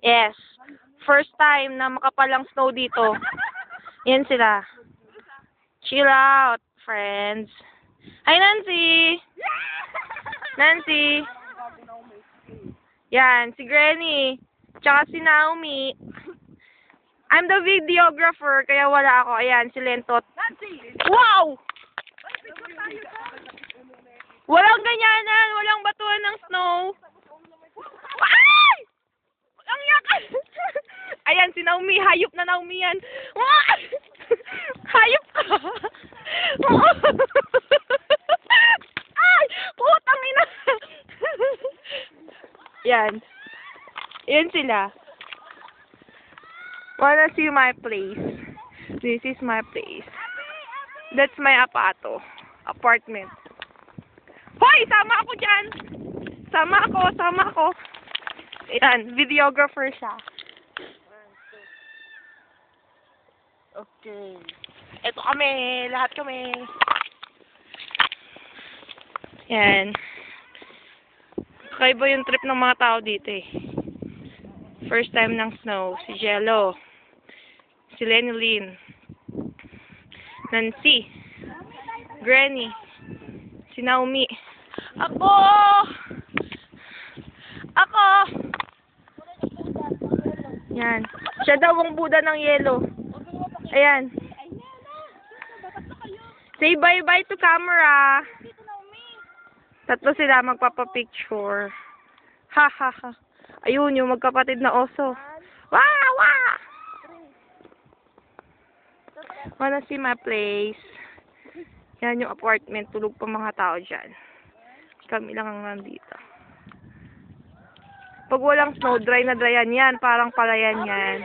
Yes. First time na makapalang snow dito. Yan sila. Chill out, friends. Hi, Nancy! Nancy! Yan, si Granny. Tsaka si Naomi. I'm the videographer, kaya wala ako. Ayan, si Lentot. Wow! Walang ganyanan, walang batuan ng snow. Ay! Ang yakan! Ayan, si Naomi. Hayop na Naomi yan. Hayop ka! Ay! Putang ina! Yan. Yan sila. Wanna see my place? This is my place. That's my apartment. Hoy! Sama ako dyan! Sama ako. Ayan, videographer siya. Okay. Ito kami, lahat kami. Yan. Kakaiba yung trip ng mga tao dito eh. First time ng snow. Si Jello. Si Lenny Lynn. Nancy. Granny. Si Naomi. Ako! Yan. Siya daw ang Buddha ng yelo. Ayan. Say bye-bye to camera. Tatlo sila magpapapicture. Ha ha ha. Ayun yung magkapatid na oso. Wah! Wah! Wanna see my place? Yan yung apartment. Tulog pa mga tao dyan. Kami lang ang nandito. Pag walang snow, dry na dry yan. Parang palayan yan.